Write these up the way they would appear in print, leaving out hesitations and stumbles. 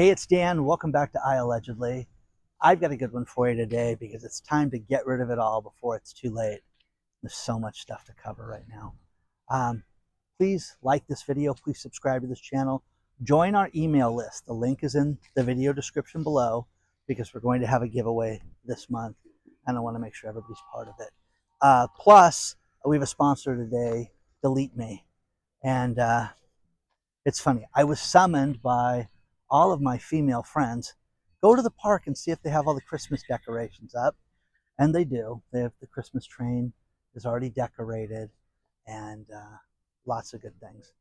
Hey, it's Dan. Welcome back to iAllegedly. I've got a good one for you today because it's time to get rid of it all before it's too late. There's so much stuff to cover right now. Please like this video. Please subscribe to this channel. Join our email list. The link is in the video description below because we're going to have a giveaway this month, and I want to make sure everybody's part of it. Plus, we have a sponsor today, Delete Me. And it's funny. I was summoned by all of my female friends, go to the park and see if they have all the Christmas decorations up. And they do. They have the Christmas train is already decorated, and lots of good things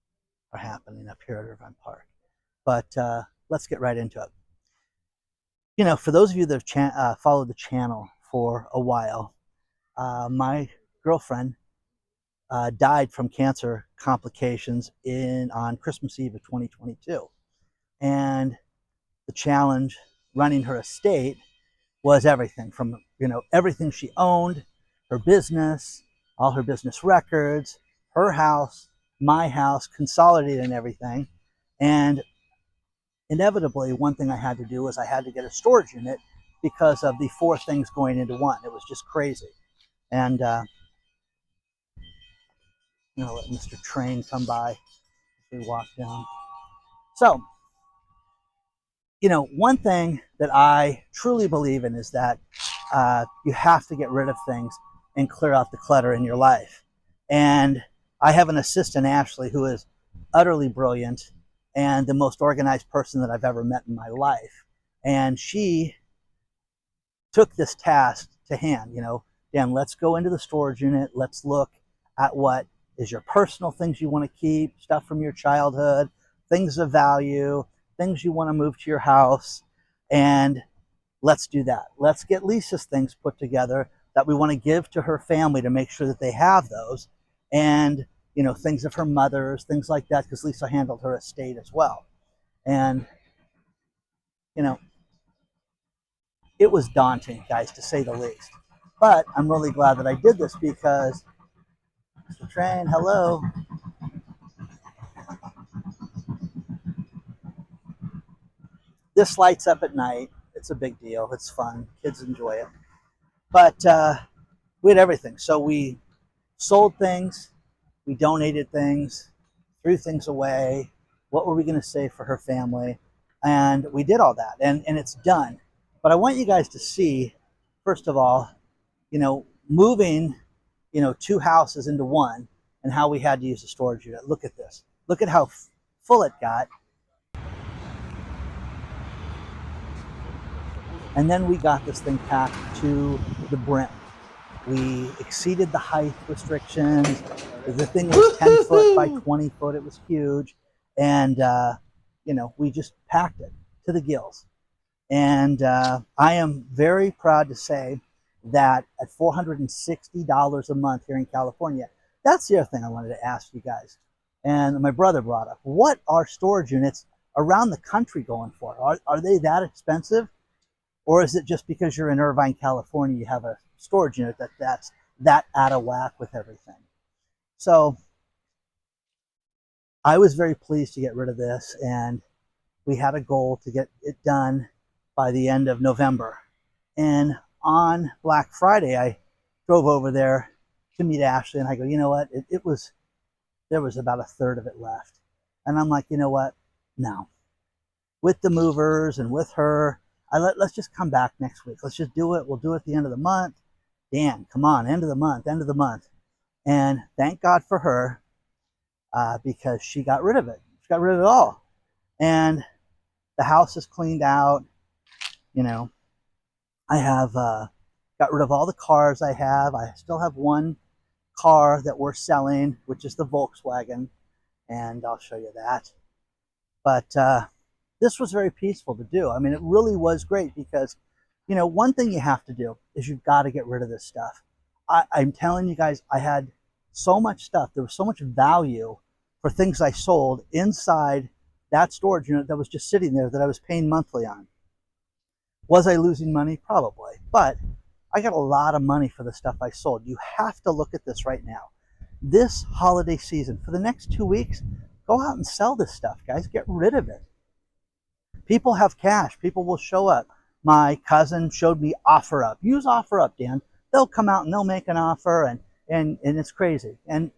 are happening up here at Irvine Park. But let's get right into it. You know, for those of you that have followed the channel for a while, my girlfriend died from cancer complications on Christmas Eve of 2022. And the challenge running her estate was everything from, everything she owned, her business, all her business records, her house, my house, consolidating everything. And inevitably, one thing I had to do was I had to get a storage unit because of the 4 things going into one. It was just crazy. And I'm going to let Mr. Train come by as we walk down. So, one thing that I truly believe in is that you have to get rid of things and clear out the clutter in your life. And I have an assistant, Ashley, who is utterly brilliant and the most organized person that I've ever met in my life. And she took this task to hand. Dan, let's go into the storage unit. Let's look at what is your personal things you want to keep, stuff from your childhood, things of value, things you want to move to your house, and let's do that. Let's get Lisa's things put together that we want to give to her family to make sure that they have those, and things of her mother's, things like that, because Lisa handled her estate as well. And it was daunting, guys, to say the least. But I'm really glad that I did this because Mr. Train, hello. This lights up at night. It's a big deal. It's fun. Kids enjoy it. But we had everything. So we sold things. We donated things. Threw things away. What were we going to save for her family? And we did all that. And it's done. But I want you guys to see, first of all, moving, 2 houses into one and how we had to use a storage unit. Look at this. Look at how full it got. And then we got this thing packed to the brim. We exceeded the height restrictions. The thing was 10 foot by 20 foot. It was huge. And, we just packed it to the gills. And I am very proud to say that at $460 a month here in California, that's the other thing I wanted to ask you guys. And my brother brought up, what are storage units around the country going for? Are they that expensive? Or is it just because you're in Irvine, California, you have a storage unit that's that out of whack with everything? So I was very pleased to get rid of this, and we had a goal to get it done by the end of November. And on Black Friday, I drove over there to meet Ashley, and I go, you know what? There was about a third of it left. And I'm like, you know what? No. With the movers and with her, let's just come back next week. Let's just do it. We'll do it at the end of the month. Dan, come on, end of the month. And thank God for her, because she got rid of it. She got rid of it all. And the house is cleaned out. I have got rid of all the cars I have. I still have one car that we're selling, which is the Volkswagen, and I'll show you that. But this was very peaceful to do. I mean, it really was great because, one thing you have to do is you've got to get rid of this stuff. I'm telling you guys, I had so much stuff. There was so much value for things I sold inside that storage unit that was just sitting there that I was paying monthly on. Was I losing money? Probably. But I got a lot of money for the stuff I sold. You have to look at this right now. This holiday season, for the next 2 weeks, go out and sell this stuff, guys. Get rid of it. People have cash. People will show up. My cousin showed me OfferUp. Use OfferUp, Dan. They'll come out and they'll make an offer, and it's crazy. And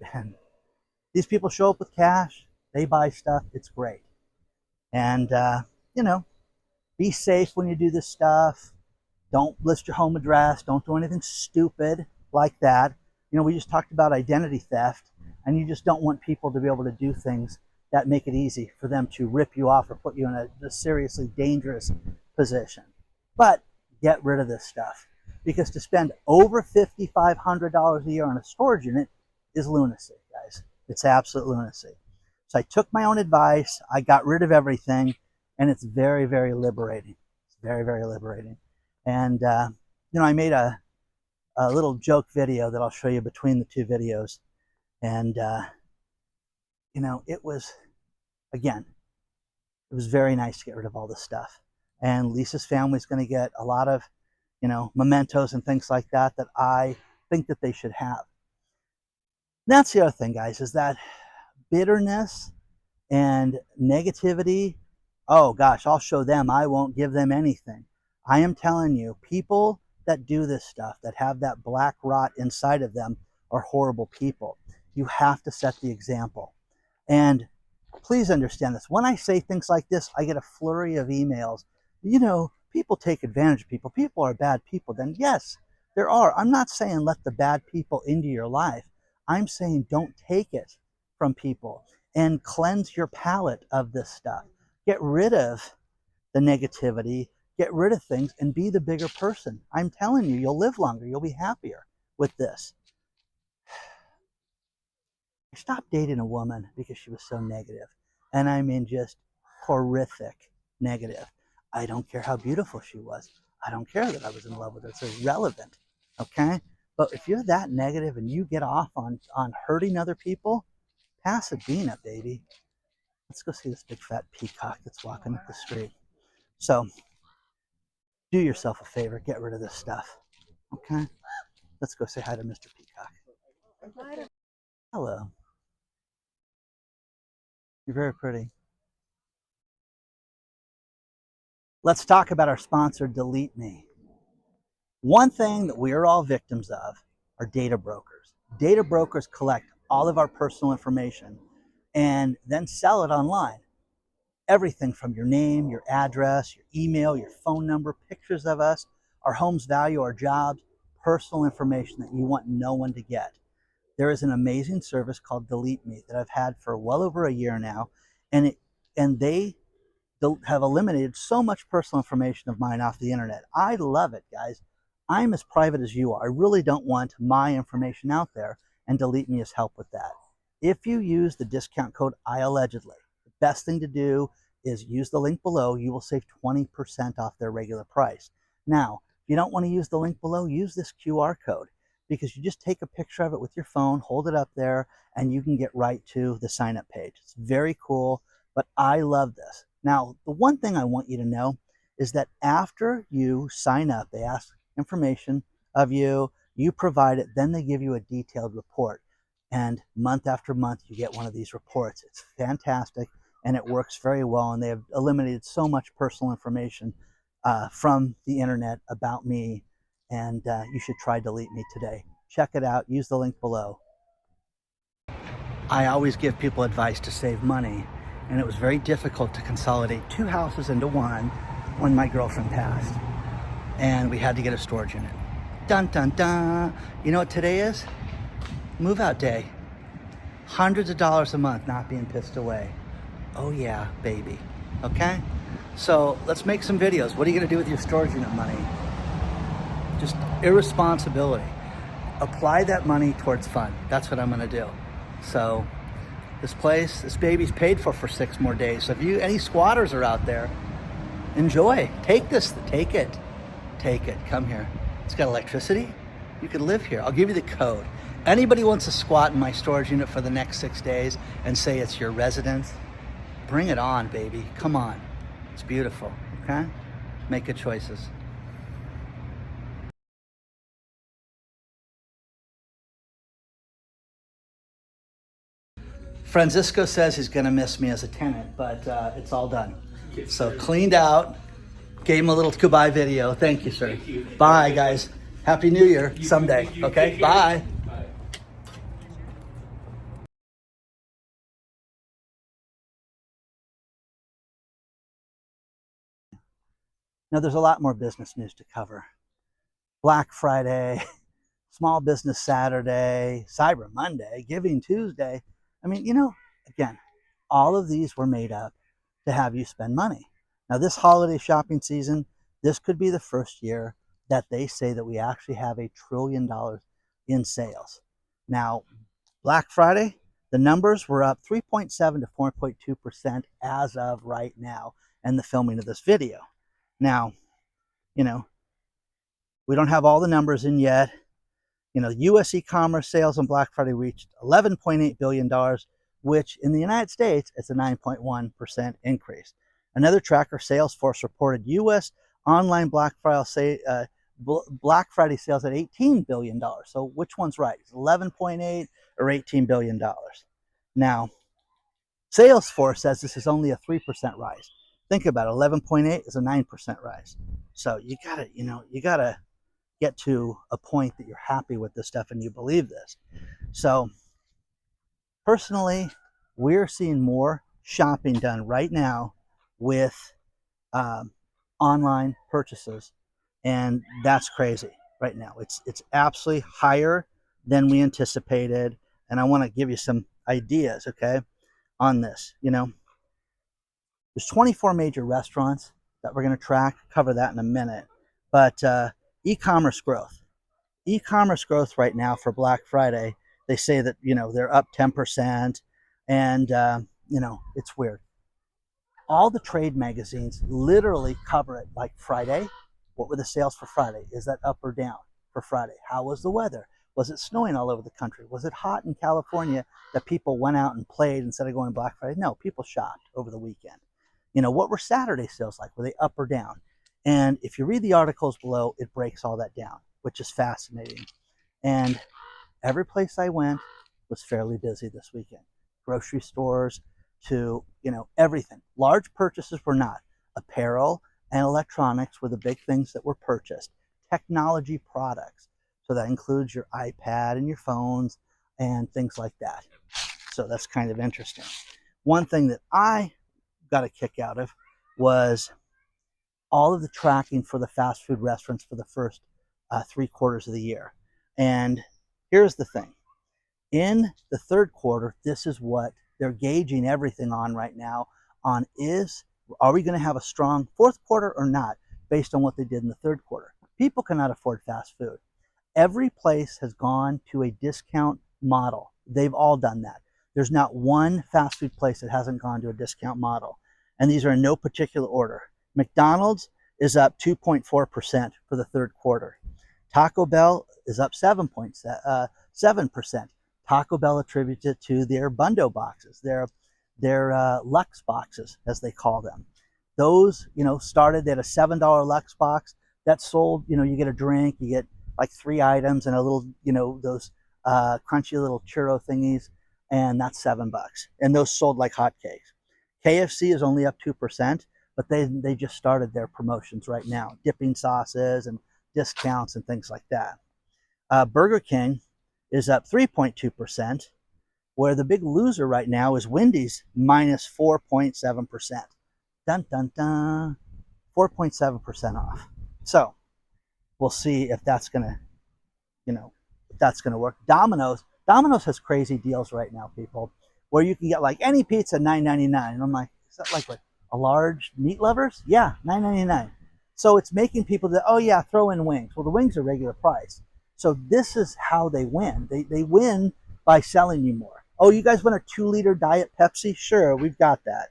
these people show up with cash. They buy stuff. It's great. And, you know, be safe when you do this stuff. Don't list your home address. Don't do anything stupid like that. You know, we just talked about identity theft, and you just don't want people to be able to do things that make it easy for them to rip you off or put you in a seriously dangerous position. But get rid of this stuff, because to spend over $5,500 a year on a storage unit is lunacy, guys. It's absolute lunacy. So I took my own advice. I got rid of everything, and it's very, very liberating. It's very, very liberating. And, you know, I made a little joke video that I'll show you between the two videos. And, you know, it was, again, it was very nice to get rid of all this stuff. And Lisa's family is going to get a lot of, you know, mementos and things like that that I think that they should have. And that's the other thing, guys, is that bitterness and negativity, oh gosh, I'll show them. I won't give them anything. I am telling you, people that do this stuff, that have that black rot inside of them, are horrible people. You have to set the example. And please understand this. When I say things like this, I get a flurry of emails. You know, people take advantage of people. People are bad people. Then yes, there are. I'm not saying let the bad people into your life. I'm saying don't take it from people, and cleanse your palate of this stuff. Get rid of the negativity, get rid of things, and be the bigger person. I'm telling you, you'll live longer. You'll be happier with this. I stopped dating a woman because she was so negative. And I mean just horrific negative. I don't care how beautiful she was. I don't care that I was in love with her. It's irrelevant, okay? But if you're that negative and you get off on hurting other people, pass a bean up, baby. Let's go see this big fat peacock that's walking up the street. So do yourself a favor. Get rid of this stuff, okay? Let's go say hi to Mr. Peacock. Hello. You're very pretty. Let's talk about our sponsor, Delete Me. One thing that we are all victims of are data brokers. Data brokers collect all of our personal information and then sell it online. Everything from your name, your address, your email, your phone number, pictures of us, our home's value, our jobs, personal information that you want no one to get. There is an amazing service called Delete Me that I've had for well over a year now, and they have eliminated so much personal information of mine off the internet. I love it, guys. I'm as private as you are. I really don't want my information out there, and Delete Me has helped with that. If you use the discount code iAllegedly, the best thing to do is use the link below. You will save 20% off their regular price. Now, if you don't want to use the link below, use this QR code, because you just take a picture of it with your phone, hold it up there, and you can get right to the sign-up page. It's very cool, but I love this. Now, the one thing I want you to know is that after you sign up, they ask information of you, you provide it, then they give you a detailed report. And month after month, you get one of these reports. It's fantastic, and it works very well, and they have eliminated so much personal information from the internet about me, and you should try Delete Me today. Check it out. Use the link below. I always give people advice to save money, and it was very difficult to consolidate 2 houses into one when my girlfriend passed, and we had to get a storage unit. Dun, dun, dun. You know what today is? Move out day. Hundreds of dollars a month not being pissed away. Oh yeah, baby. Okay? So let's make some videos. What are you gonna do with your storage unit money? Just irresponsibility. Apply that money towards fun. That's what I'm gonna do. So this baby's paid for 6 more days. So if any squatters are out there, enjoy. Take it. Come here. It's got electricity. You could live here. I'll give you the code. Anybody wants to squat in my storage unit for the next 6 days and say it's your residence, bring it on, baby. Come on. It's beautiful, okay? Make good choices. Francisco says he's gonna miss me as a tenant, but it's all done. So cleaned out, gave him a little goodbye video. Thank you, sir. Bye, guys. Happy New Year someday. Okay, bye. Now, there's a lot more business news to cover. Black Friday, Small Business Saturday, Cyber Monday, Giving Tuesday. I mean, again, all of these were made up to have you spend money. Now, this holiday shopping season, this could be the first year that they say that we actually have $1 trillion in sales. Now, Black Friday, the numbers were up 3.7 to 4.2% as of right now and the filming of this video. Now, we don't have all the numbers in yet. U.S. e-commerce sales on Black Friday reached $11.8 billion, which in the United States, it's a 9.1% increase. Another tracker, Salesforce, reported U.S. online Black Friday sales at $18 billion. So which one's right? Is 11.8 or $18 billion? Now, Salesforce says this is only a 3% rise. Think about it, 11.8 is a 9% rise. So you gotta get to a point that you're happy with this stuff and you believe this. So personally, we're seeing more shopping done right now with online purchases, and that's crazy right now. It's absolutely higher than we anticipated, and I want to give you some ideas, okay, on this. There's 24 major restaurants that we're going to track, cover that in a minute, but e-commerce growth right now for Black Friday, they say that they're up 10%, and it's weird. All the trade magazines literally cover it, like Friday. What were the sales for Friday? Is that up or down for Friday? How was the weather? Was it snowing all over the country? Was it hot in California that people went out and played instead of going Black Friday? No, people shopped over the weekend. What were Saturday sales like? Were they up or down? And if you read the articles below, it breaks all that down, which is fascinating. And every place I went was fairly busy this weekend. Grocery stores to, everything. Large purchases were not. Apparel and electronics were the big things that were purchased. Technology products. So that includes your iPad and your phones and things like that. So that's kind of interesting. One thing that I got a kick out of was all of the tracking for the fast food restaurants for the first 3 quarters of the year. And here's the thing. In the third quarter, this is what they're gauging everything on right now on are we going to have a strong fourth quarter or not based on what they did in the third quarter. People cannot afford fast food. Every place has gone to a discount model. They've all done that. There's not one fast food place that hasn't gone to a discount model. And these are in no particular order. McDonald's is up 2.4% for the third quarter. Taco Bell is up 7%. Taco Bell attributes it to their Bundo boxes, their Lux boxes, as they call them. Those, started at a $7 Lux box that sold, you get a drink, you get like 3 items and a little, those crunchy little churro thingies, and that's $7. And those sold like hotcakes. KFC is only up 2%, but they just started their promotions right now, dipping sauces and discounts and things like that. Burger King is up 3.2%, where the big loser right now is Wendy's, minus 4.7%. Dun, dun, dun. 4.7% off. So we'll see if that's going to work. Domino's has crazy deals right now, people, where you can get like any pizza $9.99. And I'm like, is that like what, a large meat lovers? Yeah, $9.99. So it's making people that, oh yeah, throw in wings. Well, the wings are regular price. So this is how they win. They win by selling you more. Oh, you guys want a 2-liter Diet Pepsi? Sure, we've got that.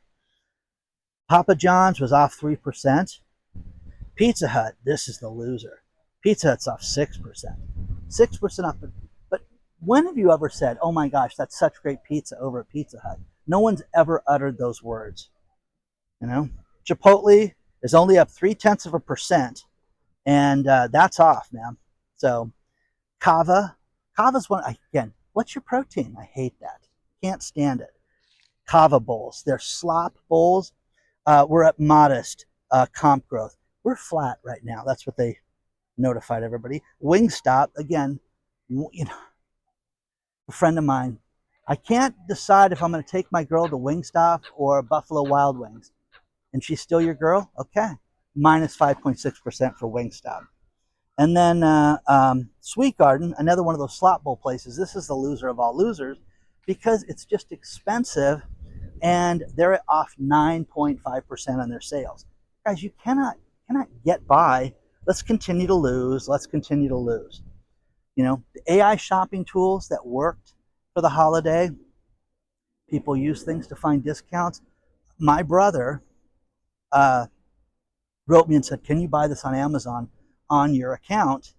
Papa John's was off 3%. Pizza Hut, this is the loser. Pizza Hut's off 6%. 6% off. But when have you ever said, oh my gosh, that's such great pizza over at Pizza Hut? No one's ever uttered those words. Chipotle is only up 0.3%, and that's off, man. So Kava's one, again, what's your protein? I hate that. Can't stand it. Kava bowls. They're slop bowls. we're at modest comp growth. We're flat right now. That's what they notified everybody. Wingstop, again, you know, a friend of mine. I can't decide if I'm going to take my girl to Wingstop or Buffalo Wild Wings. And she's still your girl? Okay. Minus 5.6% for Wingstop. And then Sweet Garden, another one of those slot bowl places. This is the loser of all losers because it's just expensive and they're off 9.5% on their sales. Guys, you cannot get by. Let's continue to lose. Let's continue to lose. You know, the AI shopping tools that worked for the holiday, people use things to find discounts. My brother wrote me and said, can you buy this on Amazon on your account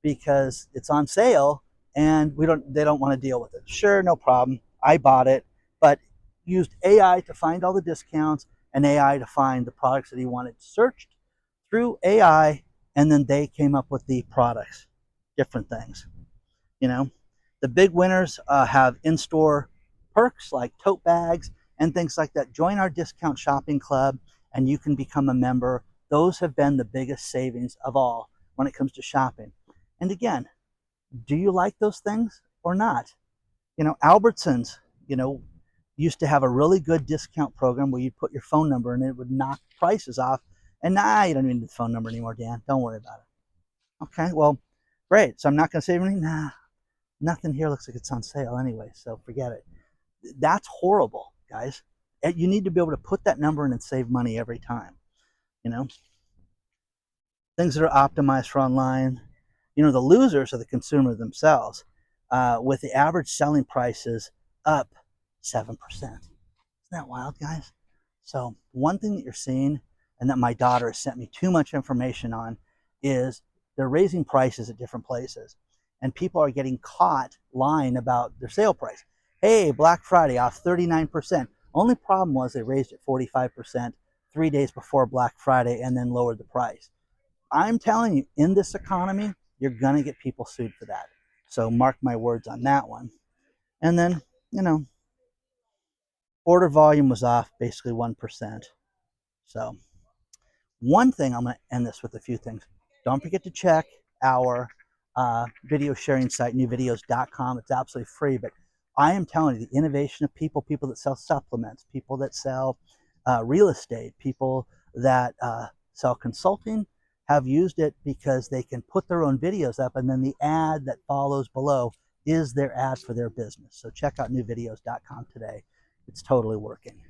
because it's on sale and they don't want to deal with it. Sure, no problem. I bought it, but used AI to find all the discounts and AI to find the products that he wanted. Searched through AI and then they came up with the products, different things. You know, the big winners have in-store perks like tote bags and things like that. Join our discount shopping club and you can become a member. Those have been the biggest savings of all when it comes to shopping. And again, do you like those things or not? You know, Albertsons, you know, used to have a really good discount program where you'd put your phone number and it would knock prices off. And you don't need the phone number anymore, Dan. Don't worry about it. Okay, well, great. So I'm not going to save anything? Nah, nothing here looks like it's on sale anyway, so forget it. That's horrible, guys. You need to be able to put that number in and save money every time. You know, things that are optimized for online. You know, the losers are the consumer themselves, with the average selling prices up 7%. Isn't that wild, guys? So one thing that you're seeing, and that my daughter has sent me too much information on, is they're raising prices at different places. And people are getting caught lying about their sale price. Hey, Black Friday off 39%. Only problem was they raised it 45% 3 days before Black Friday and then lowered the price. I'm telling you, in this economy, you're going to get people sued for that. So mark my words on that one. And then, you know, order volume was off basically 1%. So one thing, I'm going to end this with a few things. Don't forget to check our video sharing site, newvideos.com. It's absolutely free, but I am telling you, the innovation of people that sell supplements, people that sell real estate, people that sell consulting, have used it because they can put their own videos up and then the ad that follows below is their ad for their business. So check out newvideos.com today. It's totally working.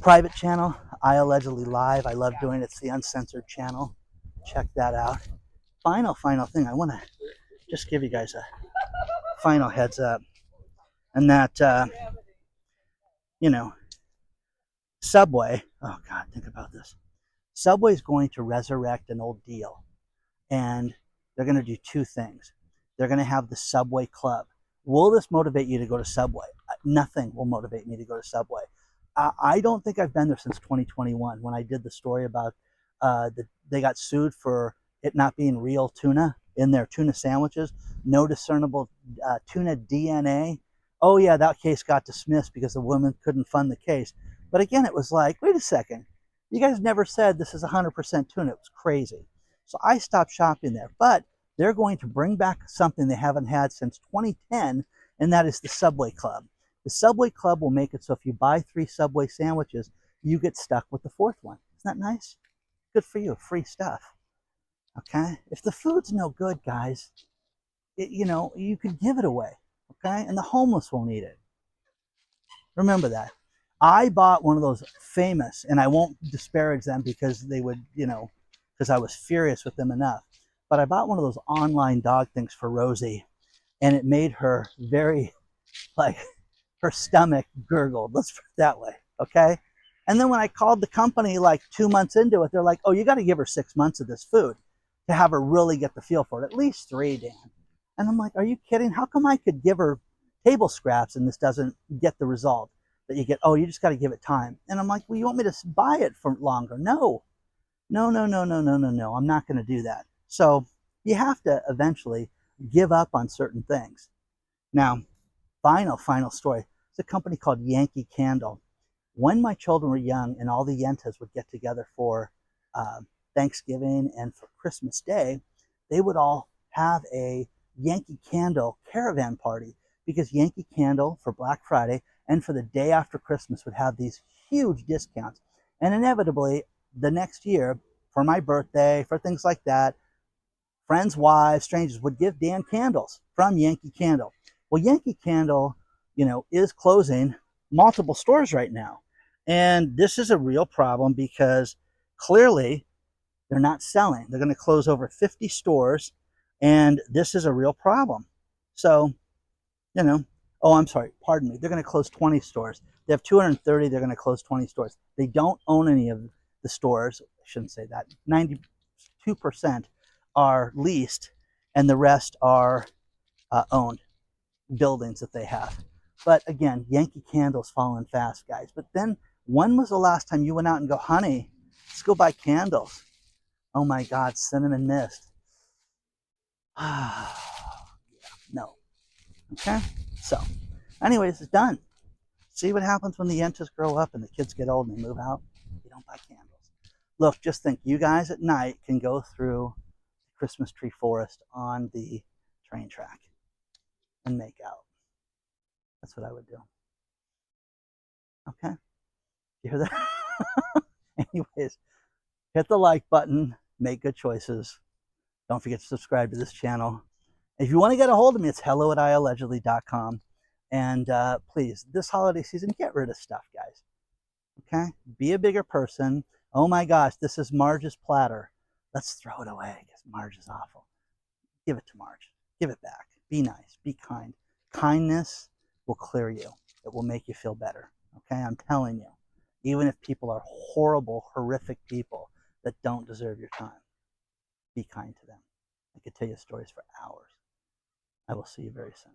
Private channel, iAllegedly Live. I love doing it. It's the uncensored channel. Check that out. Final thing. I want to just give you guys a final heads up. And that, you know, Subway, oh God, think about this. Subway is going to resurrect an old deal. And they're going to do two things. They're going to have the Subway Club. Will this motivate you to go to Subway? Nothing will motivate me to go to Subway. I don't think I've been there since 2021 when I did the story about they got sued for it not being real tuna in their tuna sandwiches, no discernible tuna DNA. Oh yeah, that case got dismissed because the woman couldn't fund the case. But again, it was like, wait a second, you guys never said this is 100% tuna. It was crazy. So I stopped shopping there. But they're going to bring back something they haven't had since 2010, and that is the Subway Club. The Subway Club will make it so if you buy 3 Subway sandwiches, you get stuck with the 4th one. Isn't that nice? Good for you, free stuff. Okay? If the food's no good, guys, you know, you could give it away. Okay? And the homeless won't eat it. Remember that. I bought one of those famous, and I won't disparage them because they would, you know, because I was furious with them enough. But I bought one of those online dog things for Rosie, and it made her very, like, her stomach gurgled. Let's put it that way, okay? And then when I called the company like 2 months into it, they're like, oh, you got to give her 6 months of this food to have her really get the feel for it. At least 3, Dan. And I'm like, are you kidding? How come I could give her table scraps and this doesn't get the result that you get? Oh, you just got to give it time. And I'm like, well, you want me to buy it for longer? No. I'm not going to do that. So you have to eventually give up on certain things. Now, final story. It's a company called Yankee Candle. when my children were young and all the Yentas would get together for Thanksgiving and for Christmas Day, they would all have a Yankee Candle caravan party, because Yankee Candle for Black Friday and for the day after Christmas would have these huge discounts. And inevitably, the next year, for my birthday, for things like that, friends, wives, strangers would give Dan candles from Yankee Candle. Well, Yankee Candle, is closing multiple stores right now. And this is a real problem because clearly they're not selling. They're going to close over 50 stores, and this is a real problem. So, oh, I'm sorry, pardon me. They're going to close 20 stores. They have 230. They're going to close 20 stores. They don't own any of the stores. I shouldn't say that. 92% are leased, and the rest are owned buildings that they have. But again, Yankee Candle's falling fast, guys. But then, when was the last time you went out and go, honey, let's go buy candles? Oh my God, cinnamon mist. No. Okay? So, anyways, it's done. See what happens when the Yentas grow up and the kids get old and they move out? You don't buy candles. Look, just think, you guys at night can go through the Christmas tree forest on the train track and make out. That's what I would do. Okay? You hear that? Anyways, hit the like button, make good choices. Don't forget to subscribe to this channel. If you want to get a hold of me, it's hello@iallegedly.com. And please, this holiday season, get rid of stuff, guys. Okay? Be a bigger person. Oh my gosh, this is Marge's platter. Let's throw it away because Marge is awful. Give it to Marge. Give it back. Be nice. Be kind. Kindness will clear you. It will make you feel better. Okay? I'm telling you. Even if people are horrible, horrific people that don't deserve your time, be kind to them. I could tell you stories for hours. I will see you very soon.